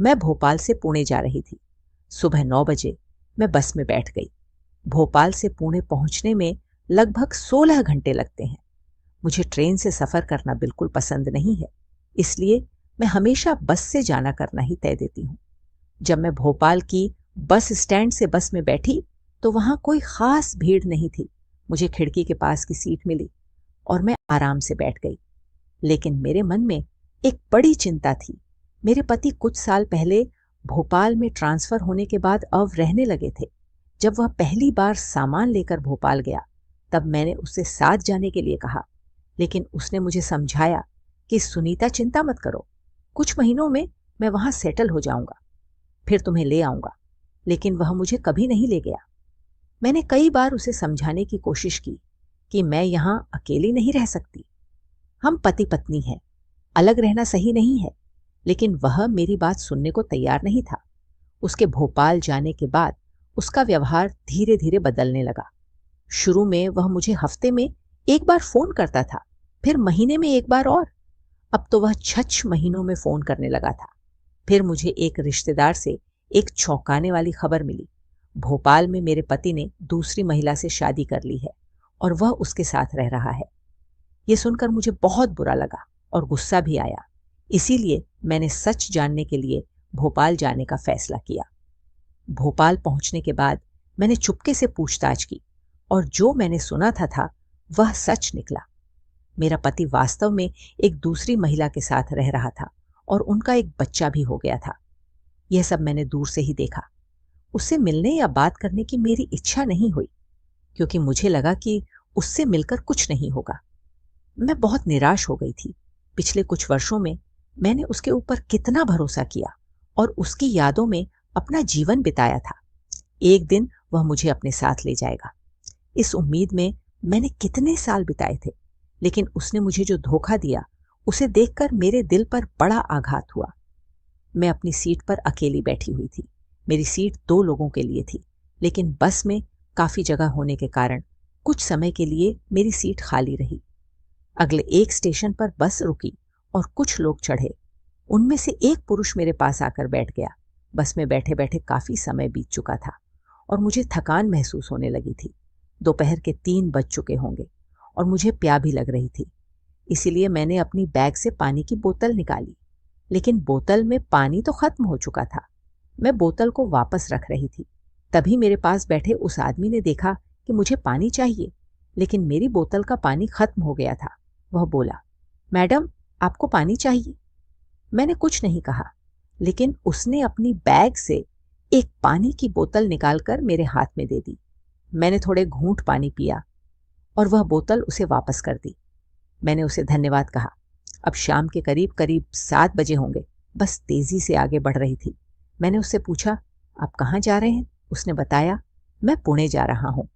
मैं भोपाल से पुणे जा रही थी। सुबह 9 बजे मैं बस में बैठ गई। भोपाल से पुणे पहुंचने में लगभग 16 घंटे लगते हैं। मुझे ट्रेन से सफ़र करना बिल्कुल पसंद नहीं है, इसलिए मैं हमेशा बस से जाना करना ही तय देती हूँ। जब मैं भोपाल की बस स्टैंड से बस में बैठी तो वहाँ कोई ख़ास भीड़ नहीं थी। मुझे खिड़की के पास की सीट मिली और मैं आराम से बैठ गई। लेकिन मेरे मन में एक बड़ी चिंता थी। मेरे पति कुछ साल पहले भोपाल में ट्रांसफ़र होने के बाद अब रहने लगे थे। जब वह पहली बार सामान लेकर भोपाल गया तब मैंने उससे साथ जाने के लिए कहा, लेकिन उसने मुझे समझाया कि सुनीता चिंता मत करो, कुछ महीनों में मैं वहां सेटल हो जाऊंगा, फिर तुम्हें ले आऊंगा। लेकिन वह मुझे कभी नहीं ले गया। मैंने कई बार उसे समझाने की कोशिश की कि मैं यहां अकेली नहीं रह सकती। हम पति पत्नी हैं, अलग रहना सही नहीं है। लेकिन वह मेरी बात सुनने को तैयार नहीं था। उसके भोपाल जाने के बाद उसका व्यवहार धीरे धीरे बदलने लगा। शुरू में वह मुझे हफ्ते में एक बार फोन करता था, फिर महीने में एक बार, और अब तो वह 6 महीनों में फोन करने लगा था। फिर मुझे एक रिश्तेदार से एक चौंकाने वाली खबर मिली। भोपाल में मेरे पति ने दूसरी महिला से शादी कर ली है और वह उसके साथ रह रहा है। ये सुनकर मुझे बहुत बुरा लगा और गुस्सा भी आया। इसीलिए मैंने सच जानने के लिए भोपाल जाने का फैसला किया। भोपाल पहुंचने के बाद मैंने चुपके से पूछताछ की और जो मैंने सुना था वह सच निकला। मेरा पति वास्तव में एक दूसरी महिला के साथ रह रहा था और उनका एक बच्चा भी हो गया था। यह सब मैंने दूर से ही देखा। उससे मिलने या बात करने की मेरी इच्छा नहीं हुई, क्योंकि मुझे लगा कि उससे मिलकर कुछ नहीं होगा। मैं बहुत निराश हो गई थी। पिछले कुछ वर्षों में मैंने उसके ऊपर कितना भरोसा किया और उसकी यादों में अपना जीवन बिताया था। एक दिन वह मुझे अपने साथ ले जाएगा, इस उम्मीद में मैंने कितने साल बिताए थे। लेकिन उसने मुझे जो धोखा दिया उसे देखकर मेरे दिल पर बड़ा आघात हुआ। मैं अपनी सीट पर अकेली बैठी हुई थी। मेरी सीट 2 लोगों के लिए थी, लेकिन बस में काफी जगह होने के कारण कुछ समय के लिए मेरी सीट खाली रही। अगले एक स्टेशन पर बस रुकी और कुछ लोग चढ़े। उनमें से एक पुरुष मेरे पास आकर बैठ गया। बस में बैठे बैठे काफी समय बीत चुका था और मुझे थकान महसूस होने लगी थी। दोपहर के 3 बज चुके होंगे और मुझे प्यास भी लग रही थी। इसीलिए मैंने अपनी बैग से पानी की बोतल निकाली, लेकिन बोतल में पानी तो खत्म हो चुका था। मैं बोतल को वापस रख रही थी, तभी मेरे पास बैठे उस आदमी ने देखा कि मुझे पानी चाहिए, लेकिन मेरी बोतल का पानी खत्म हो गया था। वह बोला, मैडम आपको पानी चाहिए? मैंने कुछ नहीं कहा, लेकिन उसने अपनी बैग से एक पानी की बोतल निकालकर मेरे हाथ में दे दी। मैंने थोड़े घूंट पानी पिया और वह बोतल उसे वापस कर दी। मैंने उसे धन्यवाद कहा। अब शाम के करीब करीब 7 बजे होंगे। बस तेजी से आगे बढ़ रही थी। मैंने उससे पूछा, आप कहाँ जा रहे हैं? उसने बताया, मैं पुणे जा रहा हूँ।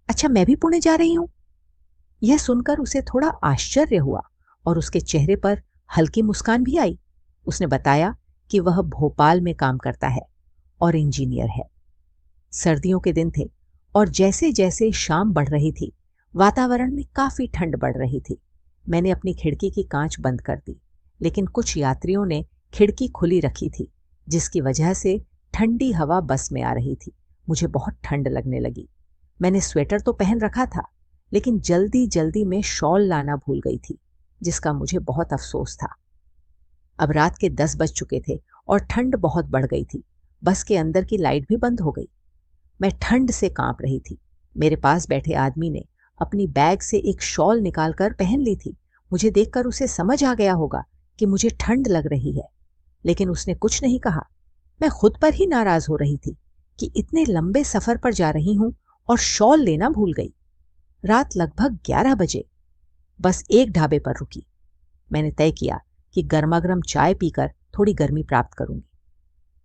अच्छा, मैं भी पुणे जा रही हूँ? यह सुनकर उसे थोड़ा आश्चर्य हुआ और उसके चेहरे पर हल्की मुस्कान भी आई। उसने बताया कि वह भोपाल में काम करता है और इंजीनियर है। सर्दियों के दिन थे और जैसे जैसे शाम बढ़ रही थी वातावरण में काफी ठंड बढ़ रही थी। मैंने अपनी खिड़की की कांच बंद कर दी, लेकिन कुछ यात्रियों ने खिड़की खुली रखी थी, जिसकी वजह से ठंडी हवा बस में आ रही थी। मुझे बहुत ठंड लगने लगी। मैंने स्वेटर तो पहन रखा था, लेकिन जल्दी जल्दी में शॉल लाना भूल गई थी, जिसका मुझे बहुत अफसोस था। अब रात के 10 बज चुके थे और ठंड बहुत बढ़ गई थी। बस के अंदर की लाइट भी बंद हो गई। मैं ठंड से कांप रही थी। मेरे पास बैठे आदमी ने अपनी बैग से एक शॉल निकालकर पहन ली थी। मुझे देखकर उसे समझ आ गया होगा कि मुझे ठंड लग रही है, लेकिन उसने कुछ नहीं कहा। मैं खुद पर ही नाराज हो रही थी कि इतने लंबे सफर पर जा रही हूं और शॉल लेना भूल गई। रात लगभग 11 बजे बस एक ढाबे पर रुकी। मैंने तय किया कि गर्मागर्म चाय पीकर थोड़ी गर्मी प्राप्त करूंगी।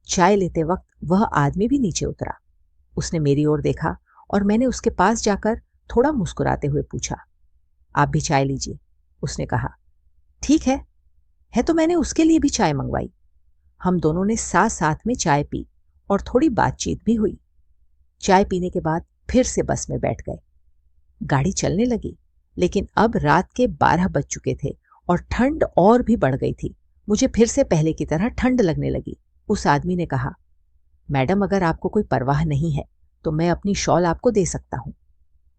चाय लेते वक्त वह आदमी भी नीचे उतरा। उसने मेरी ओर देखा और मैंने उसके पास जाकर थोड़ा मुस्कुराते हुए पूछा, आप भी चाय लीजिए? उसने कहा, ठीक है तो मैंने उसके लिए भी चाय मंगवाई। हम दोनों ने साथ साथ में चाय पी और थोड़ी बातचीत भी हुई। चाय पीने के बाद फिर से बस में बैठ गए। गाड़ी चलने लगी, लेकिन अब रात के 12 बज चुके थे और ठंड और भी बढ़ गई थी। मुझे फिर से पहले की तरह ठंड लगने लगी। उस आदमी ने कहा, मैडम अगर आपको कोई परवाह नहीं है तो मैं अपनी शॉल आपको दे सकता हूं।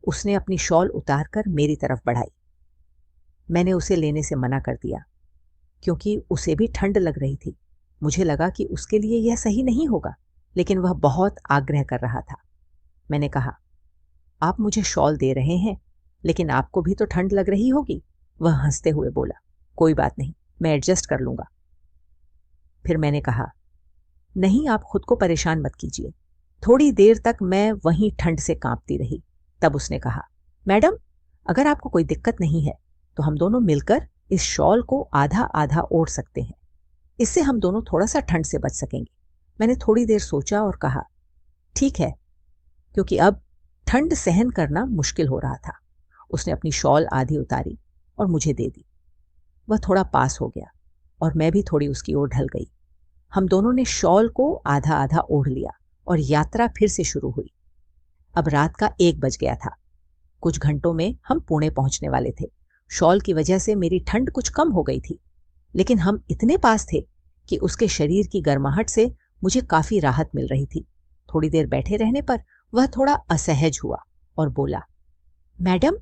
उसने अपनी शॉल उतारकर मेरी तरफ बढ़ाई। मैंने उसे लेने से मना कर दिया क्योंकि उसे भी ठंड लग रही थी। मुझे लगा कि उसके लिए यह सही नहीं होगा, लेकिन वह बहुत आग्रह कर रहा था। मैंने कहा, आप मुझे शॉल दे रहे हैं, लेकिन आपको भी तो ठंड लग रही होगी। वह हंसते हुए बोला, कोई बात नहीं, मैं एडजस्ट कर लूंगा। फिर मैंने कहा, नहीं आप खुद को परेशान मत कीजिए। थोड़ी देर तक मैं वहीं ठंड से कांपती रही। तब उसने कहा, मैडम अगर आपको कोई दिक्कत नहीं है तो हम दोनों मिलकर इस शॉल को आधा आधा ओढ़ सकते हैं। इससे हम दोनों थोड़ा सा ठंड से बच सकेंगे। मैंने थोड़ी देर सोचा और कहा, ठीक है, क्योंकि अब ठंड सहन करना मुश्किल हो रहा था। उसने अपनी शॉल आधी उतारी और मुझे दे दी। वह थोड़ा पास हो गया और मैं भी थोड़ी उसकी ओर ढल गई। हम दोनों ने शॉल को आधा आधा ओढ़ लिया और यात्रा फिर से शुरू हुई। अब रात का 1 बज गया था। कुछ घंटों में हम पुणे पहुंचने वाले थे। शॉल की वजह से मेरी ठंड कुछ कम हो गई थी, लेकिन हम इतने पास थे कि उसके शरीर की गर्माहट से मुझे काफी राहत मिल रही थी। थोड़ी देर बैठे रहने पर वह थोड़ा असहज हुआ और बोला, मैडम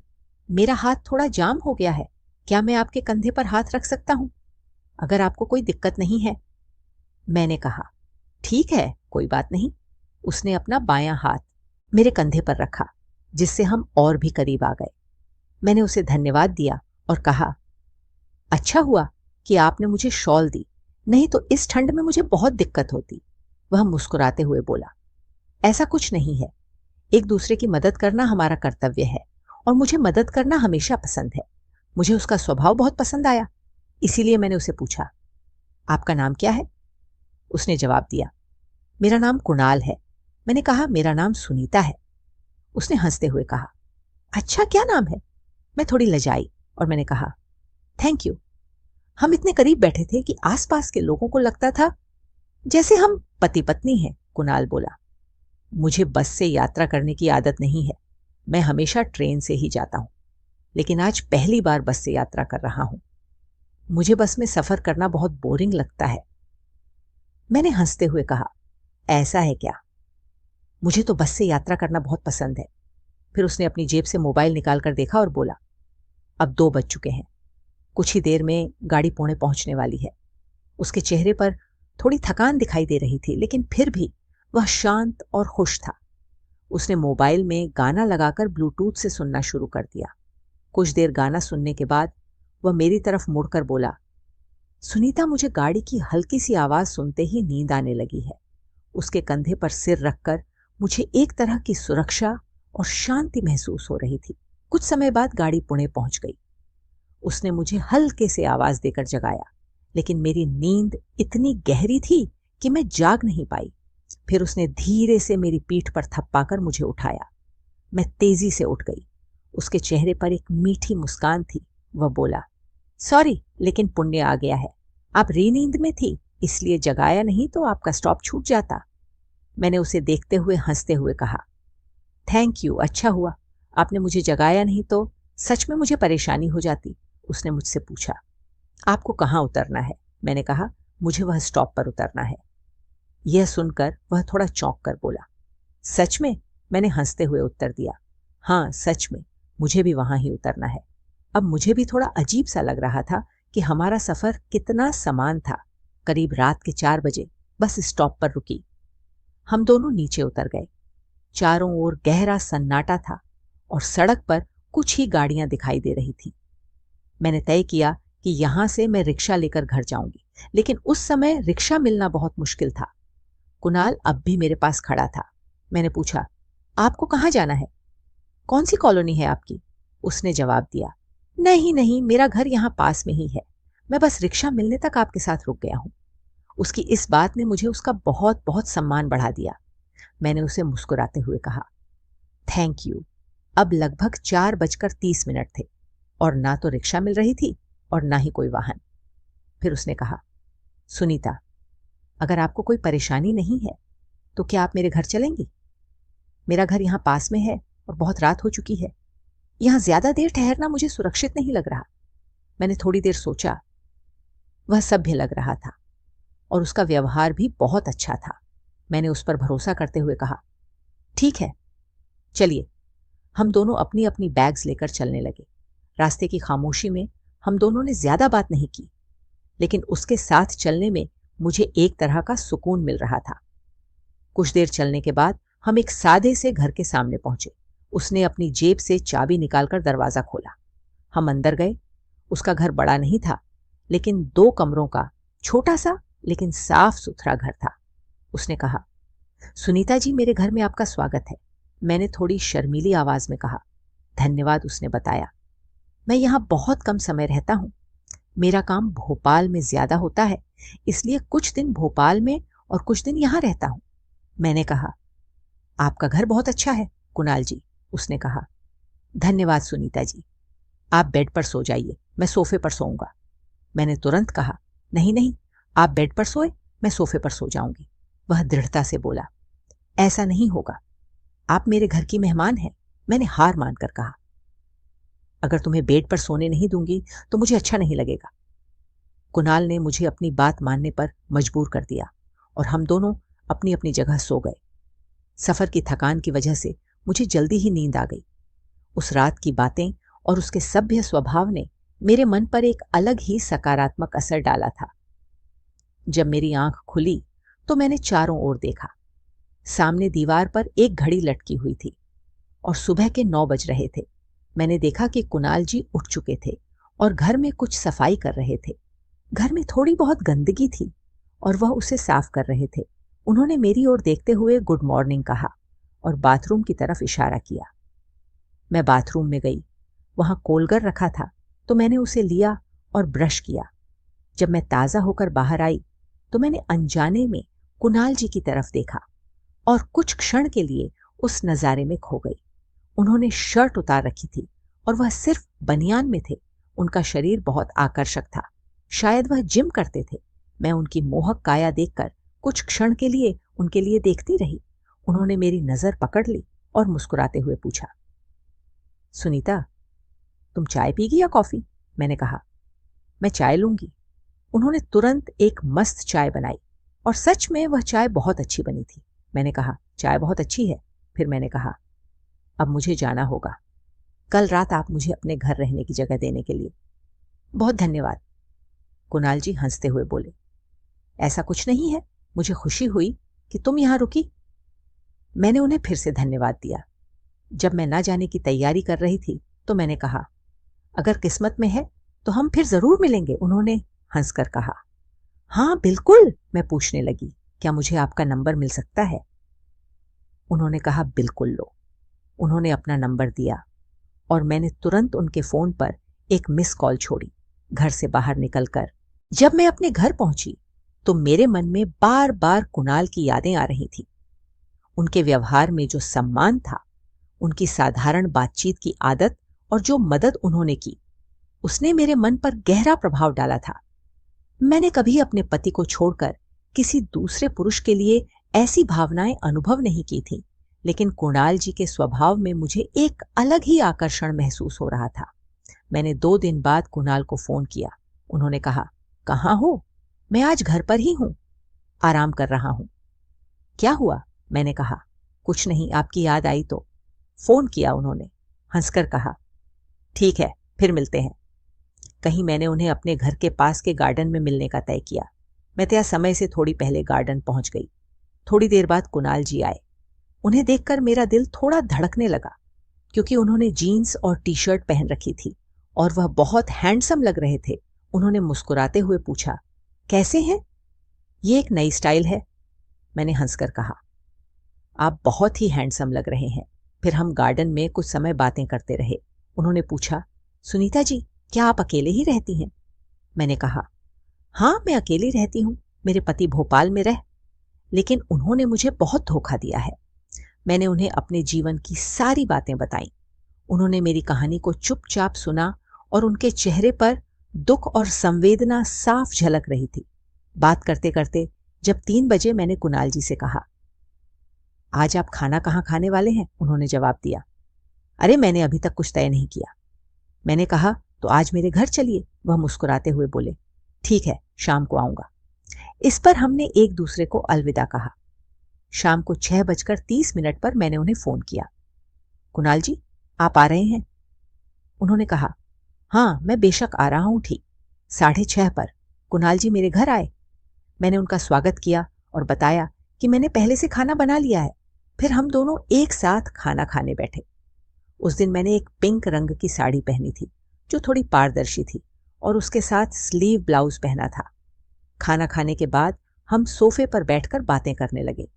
मेरा हाथ थोड़ा जाम हो गया है, क्या मैं आपके कंधे पर हाथ रख सकता हूं, अगर आपको कोई दिक्कत नहीं है। मैंने कहा, ठीक है, कोई बात नहीं। उसने अपना बायां हाथ मेरे कंधे पर रखा, जिससे हम और भी करीब आ गए। मैंने उसे धन्यवाद दिया और कहा, अच्छा हुआ कि आपने मुझे शॉल दी, नहीं तो इस ठंड में मुझे बहुत दिक्कत होती। वह मुस्कुराते हुए बोला, ऐसा कुछ नहीं है, एक दूसरे की मदद करना हमारा कर्तव्य है और मुझे मदद करना हमेशा पसंद है। मुझे उसका स्वभाव बहुत पसंद आया, इसीलिए मैंने उसे पूछा, आपका नाम क्या है? उसने जवाब दिया, मेरा नाम कुणाल है। मैंने कहा, मेरा नाम सुनीता है। उसने हंसते हुए कहा, अच्छा क्या नाम है? मैं थोड़ी लजाई और मैंने कहा, थैंक यू। हम इतने करीब बैठे थे कि आसपास के लोगों को लगता था जैसे हम पति पत्नी हैं। कुणाल बोला, मुझे बस से यात्रा करने की आदत नहीं है, मैं हमेशा ट्रेन से ही जाता हूं, लेकिन आज पहली बार बस से यात्रा कर रहा हूं। मुझे बस में सफर करना बहुत बोरिंग लगता है। मैंने हंसते हुए कहा, ऐसा है क्या? मुझे तो बस से यात्रा करना बहुत पसंद है। फिर उसने अपनी जेब से मोबाइल निकालकर देखा और बोला, अब 2 बज चुके हैं, कुछ ही देर में गाड़ी पुणे पहुंचने वाली है। उसके चेहरे पर थोड़ी थकान दिखाई दे रही थी, लेकिन फिर भी वह शांत और खुश था। उसने मोबाइल में गाना लगाकर ब्लूटूथ से सुनना शुरू कर दिया। कुछ देर गाना सुनने के बाद वह मेरी तरफ मुड़कर बोला, सुनीता मुझे गाड़ी की हल्की सी आवाज सुनते ही नींद आने लगी है। उसके कंधे पर सिर रखकर मुझे एक तरह की सुरक्षा और शांति महसूस हो रही थी। कुछ समय बाद गाड़ी पुणे पहुंच गई। उसने मुझे हल्के से आवाज देकर जगाया, लेकिन मेरी नींद इतनी गहरी थी कि मैं जाग नहीं पाई। फिर उसने धीरे से मेरी पीठ पर थप्पाकर मुझे उठाया। मैं तेजी से उठ गई। उसके चेहरे पर एक मीठी मुस्कान थी। वह बोला, सॉरी, लेकिन पुण्य आ गया है। आप नींद में थी, इसलिए जगाया नहीं तो आपका स्टॉप छूट जाता। मैंने उसे देखते हुए हंसते हुए कहा, थैंक यू, अच्छा हुआ आपने मुझे जगाया, नहीं तो सच में मुझे परेशानी हो जाती। उसने मुझसे पूछा, आपको कहाँ उतरना है? मैंने कहा, मुझे वह स्टॉप पर उतरना है। यह सुनकर वह थोड़ा चौंक कर बोला, सच में? मैंने हंसते हुए उत्तर दिया, हाँ सच में, मुझे भी वहां ही उतरना है। अब मुझे भी थोड़ा अजीब सा लग रहा था कि हमारा सफर कितना समान था। करीब रात के 4 बजे बस स्टॉप पर रुकी। हम दोनों नीचे उतर गए। चारों ओर गहरा सन्नाटा था और सड़क पर कुछ ही गाड़ियां दिखाई दे रही थी। मैंने तय किया कि यहां से मैं रिक्शा लेकर घर जाऊंगी, लेकिन उस समय रिक्शा मिलना बहुत मुश्किल था। कुणाल अब भी मेरे पास खड़ा था। मैंने पूछा, आपको कहाँ जाना है? कौन सी कॉलोनी है आपकी? उसने जवाब दिया, नहीं नहीं, मेरा घर यहाँ पास में ही है, मैं बस रिक्शा मिलने तक आपके साथ रुक गया हूँ। उसकी इस बात ने मुझे उसका बहुत बहुत सम्मान बढ़ा दिया। मैंने उसे मुस्कुराते हुए कहा, थैंक यू। अब लगभग 4:30 थे और ना तो रिक्शा मिल रही थी और ना ही कोई वाहन। फिर उसने कहा, सुनीता, अगर आपको कोई परेशानी नहीं है तो क्या आप मेरे घर चलेंगी? मेरा घर यहाँ पास में है और बहुत रात हो चुकी है। यहाँ ज्यादा देर ठहरना मुझे सुरक्षित नहीं लग रहा। मैंने थोड़ी देर सोचा। वह सभ्य लग रहा था। और उसका व्यवहार भी बहुत अच्छा था। मैंने उस पर भरोसा करते हुए कहा, ठीक है, चलिए। हम दोनों अपनी अपनी बैग्स लेकर चलने लगे। रास्ते की खामोशी में हम दोनों ने ज्यादा बात नहीं की, लेकिन उसके साथ चलने में मुझे एक तरह का सुकून मिल रहा था। कुछ देर चलने के बाद हम एक सादे से घर के सामने पहुंचे। उसने अपनी जेब से चाबी निकालकर दरवाजा खोला। हम अंदर गए। उसका घर बड़ा नहीं था, लेकिन 2 कमरों का छोटा सा लेकिन साफ सुथरा घर था। उसने कहा, सुनीता जी, मेरे घर में आपका स्वागत है। मैंने थोड़ी शर्मीली आवाज में कहा। धन्यवाद, उसने बताया। मैं यहाँ बहुत कम समय रहता हूँ। मेरा काम भोपाल में ज्यादा होता है, इसलिए कुछ दिन भोपाल में और कुछ दिन यहाँ रहता हूँ। मैंने कहा, आपका घर बहुत अच्छा है कुणाल जी, उसने कहा। धन्यवाद सुनीता जी, आप बेड पर सो जाइए, मैं सोफे पर सोऊंगा। मैंने तुरंत कहा, नहीं नहीं, आप बेड पर सोए, मैं सोफे पर सो जाऊंगी। वह दृढ़ता से बोला, ऐसा नहीं होगा, आप मेरे घर की मेहमान हैं। मैंने हार मानकर कहा, अगर तुम्हें बेड पर सोने नहीं दूंगी तो मुझे अच्छा नहीं लगेगा। कुणाल ने मुझे अपनी बात मानने पर मजबूर कर दिया और हम दोनों अपनी अपनी जगह सो गए। सफर की थकान की वजह से मुझे जल्दी ही नींद आ गई। उस रात की बातें और उसके सभ्य स्वभाव ने मेरे मन पर एक अलग ही सकारात्मक असर डाला था। जब मेरी आंख खुली तो मैंने चारों ओर देखा। सामने दीवार पर एक घड़ी लटकी हुई थी और सुबह के 9 बज रहे थे। मैंने देखा कि कुणाल जी उठ चुके थे और घर में कुछ सफाई कर रहे थे। घर में थोड़ी बहुत गंदगी थी और वह उसे साफ कर रहे थे। उन्होंने मेरी ओर देखते हुए गुड मॉर्निंग कहा और बाथरूम की तरफ इशारा किया। मैं बाथरूम में गई। वहां कोलगर रखा था तो मैंने उसे लिया और ब्रश किया। जब मैं ताजा होकर बाहर आई तो मैंने अनजाने में कुणाल जी की तरफ देखा और कुछ क्षण के लिए उस नजारे में खो गई। उन्होंने शर्ट उतार रखी थी और वह सिर्फ बनियान में थे। उनका शरीर बहुत आकर्षक था, शायद वह जिम करते थे। मैं उनकी मोहक काया देखकर कुछ क्षण के लिए उनके लिए देखती रही। उन्होंने मेरी नजर पकड़ ली और मुस्कुराते हुए पूछा, सुनीता, तुम चाय पीगी या कॉफी? मैंने कहा, मैं चाय लूंगी। उन्होंने तुरंत एक मस्त चाय बनाई और सच में वह चाय बहुत अच्छी बनी थी। मैंने कहा, चाय बहुत अच्छी है। फिर मैंने कहा, अब मुझे जाना होगा। कल रात आप मुझे अपने घर रहने की जगह देने के लिए बहुत धन्यवाद। कुणाल जी हंसते हुए बोले, ऐसा कुछ नहीं है, मुझे खुशी हुई कि तुम यहां रुकी। मैंने उन्हें फिर से धन्यवाद दिया। जब मैं ना जाने की तैयारी कर रही थी तो मैंने कहा, अगर किस्मत में है तो हम फिर जरूर मिलेंगे। उन्होंने हंसकर कहा, हाँ बिल्कुल। मैं पूछने लगी, क्या मुझे आपका नंबर मिल सकता है? उन्होंने कहा, बिल्कुल लो। उन्होंने अपना नंबर दिया और मैंने तुरंत उनके फोन पर एक मिस कॉल छोड़ी। घर से बाहर निकलकर जब मैं अपने घर पहुंची तो मेरे मन में बार बार कुणाल की यादें आ रही थी। उनके व्यवहार में जो सम्मान था, उनकी साधारण बातचीत की आदत और जो मदद उन्होंने की, उसने मेरे मन पर गहरा प्रभाव डाला था। मैंने कभी अपने पति को छोड़कर किसी दूसरे पुरुष के लिए ऐसी भावनाएं अनुभव नहीं की थी, लेकिन कुणाल जी के स्वभाव में मुझे एक अलग ही आकर्षण महसूस हो रहा था। मैंने 2 दिन बाद कुणाल को फोन किया। उन्होंने कहा, कहाँ हो? मैं आज घर पर ही हूं, आराम कर रहा हूं। क्या हुआ? मैंने कहा, कुछ नहीं, आपकी याद आई तो फोन किया। उन्होंने हंसकर कहा, ठीक है, फिर मिलते हैं। कहीं मैंने उन्हें अपने घर के पास के गार्डन में मिलने का तय किया। मैं तय समय से थोड़ी पहले गार्डन पहुंच गई। थोड़ी देर बाद कुणाल जी आए। उन्हें देखकर मेरा दिल थोड़ा धड़कने लगा, क्योंकि उन्होंने जीन्स और टी शर्ट पहन रखी थी और वह बहुत हैंडसम लग रहे थे। उन्होंने मुस्कुराते हुए पूछा, कैसे हैं? ये एक नई स्टाइल है। मैंने हंसकर कहा, आप बहुत ही हैंडसम लग रहे हैं। फिर हम गार्डन में कुछ समय बातें करते रहे। उन्होंने पूछा, सुनीता जी, क्या आप अकेले ही रहती हैं? मैंने कहा, हाँ, मैं अकेली रहती हूँ। मेरे पति भोपाल में लेकिन उन्होंने मुझे बहुत धोखा दिया है। मैंने उन्हें अपने जीवन की सारी बातें बताई। उन्होंने मेरी कहानी को चुपचाप सुना और उनके चेहरे पर दुख और संवेदना साफ झलक रही थी। बात करते करते जब 3 बजे मैंने कुणाल जी से कहा, आज आप खाना कहाँ खाने वाले हैं? उन्होंने जवाब दिया, अरे मैंने अभी तक कुछ तय नहीं किया। मैंने कहा, तो आज मेरे घर चलिए। वह मुस्कुराते हुए बोले, ठीक है, शाम को आऊंगा। इस पर हमने एक दूसरे को अलविदा कहा। शाम को 6:30 पर मैंने उन्हें फोन किया। कुणाल जी, आप आ रहे हैं? उन्होंने कहा, हाँ मैं बेशक आ रहा हूं ठीक 6:30 पर। कुणाल जी मेरे घर आए। मैंने उनका स्वागत किया और बताया कि मैंने पहले से खाना बना लिया है। फिर हम दोनों एक साथ खाना खाने बैठे। उस दिन मैंने एक पिंक रंग की साड़ी पहनी थी जो थोड़ी पारदर्शी थी और उसके साथ स्लीव ब्लाउज पहना था। खाना खाने के बाद हम सोफे पर बैठकर बातें करने लगे।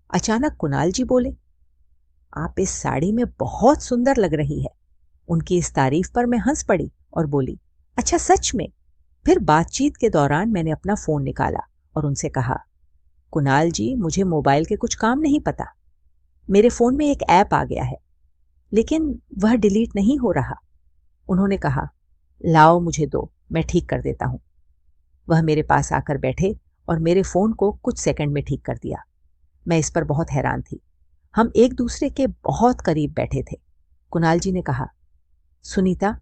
अचानक कुणाल जी बोले, आप इस साड़ी में बहुत सुंदर लग रही है। उनकी इस तारीफ पर मैं हंस पड़ी और बोली, अच्छा सच में? फिर बातचीत के दौरान मैंने अपना फोन निकाला और उनसे कहा, कुणाल जी मुझे मोबाइल के कुछ काम नहीं पता। मेरे फोन में एक ऐप आ गया है लेकिन वह डिलीट नहीं हो रहा। उन्होंने कहा, लाओ मुझे दो, मैं ठीक कर देता हूं। वह मेरे पास आकर बैठे और मेरे फोन को कुछ सेकंड में ठीक कर दिया। मैं इस पर बहुत हैरान थी। हम एक दूसरे के बहुत करीब बैठे थे। कुणाल जी ने कहा, सुनीता,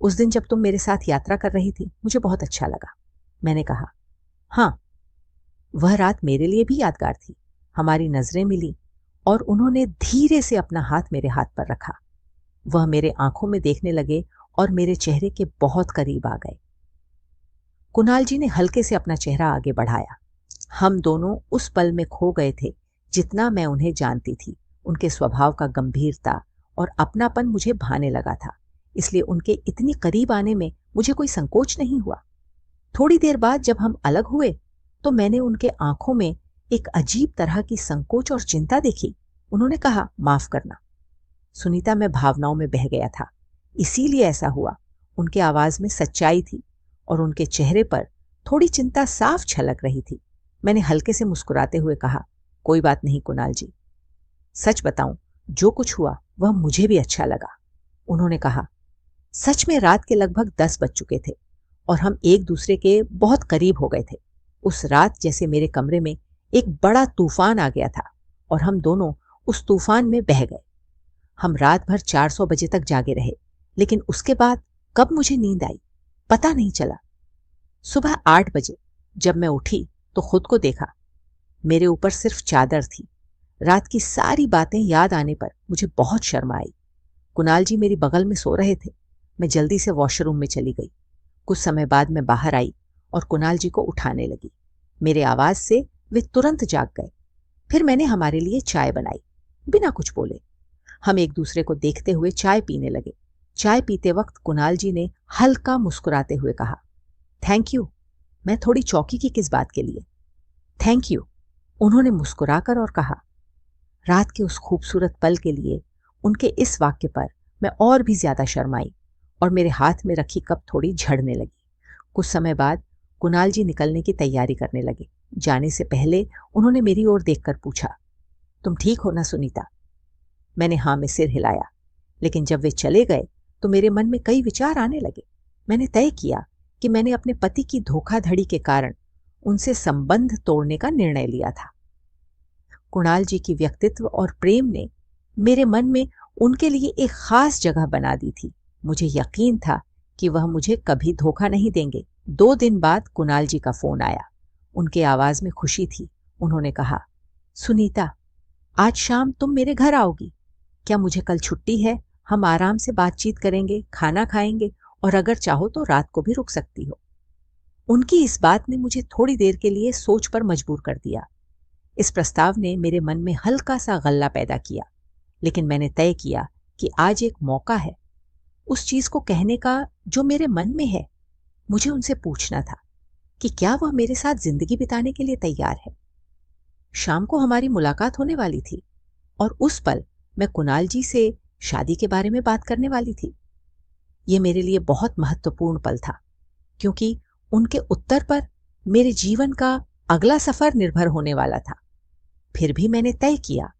उस दिन जब तुम मेरे साथ यात्रा कर रही थी मुझे बहुत अच्छा लगा। मैंने कहा, हाँ। वह रात मेरे लिए भी यादगार थी। हमारी नजरें मिली और उन्होंने धीरे से अपना हाथ मेरे हाथ पर रखा। वह मेरे आंखों में देखने लगे और मेरे चेहरे के बहुत करीब आ गए। कुणाल जी ने हल्के से अपना चेहरा आगे बढ़ाया। हम दोनों उस पल में खो गए थे। जितना मैं उन्हें जानती थी, उनके स्वभाव का गंभीरता और अपनापन मुझे भाने लगा था, इसलिए उनके इतनी करीब आने में मुझे कोई संकोच नहीं हुआ। थोड़ी देर बाद जब हम अलग हुए तो मैंने उनके आंखों में एक अजीब तरह की संकोच और चिंता देखी। उन्होंने कहा, माफ करना। सुनीता, मैं भावनाओं में बह गया था, इसीलिए ऐसा हुआ। उनके आवाज में सच्चाई थी और उनके चेहरे पर थोड़ी चिंता साफ झलक रही थी। मैंने हल्के से मुस्कुराते हुए कहा, कोई बात नहीं कुणाल जी। सच बताऊं, जो कुछ हुआ वह मुझे भी अच्छा लगा। उन्होंने कहा, सच में रात के लगभग 10 बज चुके थे और हम एक दूसरे के बहुत करीब हो गए थे। उस रात जैसे मेरे कमरे में एक बड़ा तूफान आ गया था और हम दोनों उस तूफान में बह गए। हम रात भर 400 बजे तक जागे रहे, लेकिन उसके बाद कब मुझे नींद आई पता नहीं चला। सुबह 8 बजे जब मैं उठी तो खुद को देखा, मेरे ऊपर सिर्फ चादर थी। रात की सारी बातें याद आने पर मुझे बहुत शर्म आई। कुणाल जी मेरी बगल में सो रहे थे। मैं जल्दी से वॉशरूम में चली गई। कुछ समय बाद मैं बाहर आई और कुणाल जी को उठाने लगी। मेरे आवाज से वे तुरंत जाग गए। फिर मैंने हमारे लिए चाय बनाई, बिना कुछ बोले। हम एक दूसरे को देखते हुए चाय पीने लगे। चाय पीते वक्त कुणाल जी ने हल्का मुस्कुराते हुए कहा, थैंक यू। मैं थोड़ी चौंकी कि किस बात के लिए। थैंक यू, उन्होंने मुस्कुराकर और कहा। रात के उस खूबसूरत पल के लिए उनके इस वाक्य पर मैं और भी ज्यादा शर्माई और मेरे हाथ में रखी कप थोड़ी झड़ने लगी। कुछ समय बाद कुणाल जी निकलने की तैयारी करने लगे। जाने से पहले उन्होंने मेरी ओर देखकर पूछा, तुम ठीक हो ना सुनीता? मैंने हाँ में सिर हिलाया। लेकिन जब वे चले गए तो मेरे मन में कई विचार आने लगे। मैंने तय किया कि मैंने अपने पति की धोखाधड़ी के कारण उनसे संबंध तोड़ने का निर्णय लिया था। कुणाल जी की व्यक्तित्व और प्रेम ने मेरे मन में उनके लिए एक खास जगह बना दी थी। मुझे यकीन था कि वह मुझे कभी धोखा नहीं देंगे। 2 दिन बाद कुणाल जी का फोन आया। उनके आवाज में खुशी थी। उन्होंने कहा, सुनीता, आज शाम तुम मेरे घर आओगी क्या? मुझे कल छुट्टी है, हम आराम से बातचीत करेंगे, खाना खाएंगे और अगर चाहो तो रात को भी रुक सकती हो। उनकी इस बात ने मुझे थोड़ी देर के लिए सोच पर मजबूर कर दिया। इस प्रस्ताव ने मेरे मन में हल्का सा गल्ला पैदा किया, लेकिन मैंने तय किया कि आज एक मौका है उस चीज को कहने का जो मेरे मन में है। मुझे उनसे पूछना था कि क्या वह मेरे साथ जिंदगी बिताने के लिए तैयार है। शाम को हमारी मुलाकात होने वाली थी और उस पल मैं कुणाल जी से शादी के बारे में बात करने वाली थी। यह मेरे लिए बहुत महत्वपूर्ण पल था, क्योंकि उनके उत्तर पर मेरे जीवन का अगला सफर निर्भर होने वाला था। फिर भी मैंने तय किया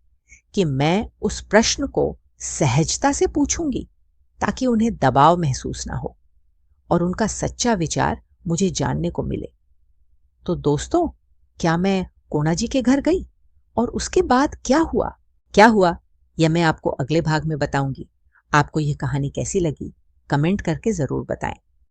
कि मैं उस प्रश्न को सहजता से पूछूंगी ताकि उन्हें दबाव महसूस ना हो और उनका सच्चा विचार मुझे जानने को मिले। तो दोस्तों, क्या मैं कोणा जी के घर गई और उसके बाद क्या हुआ यह मैं आपको अगले भाग में बताऊंगी। आपको यह कहानी कैसी लगी कमेंट करके जरूर बताएं।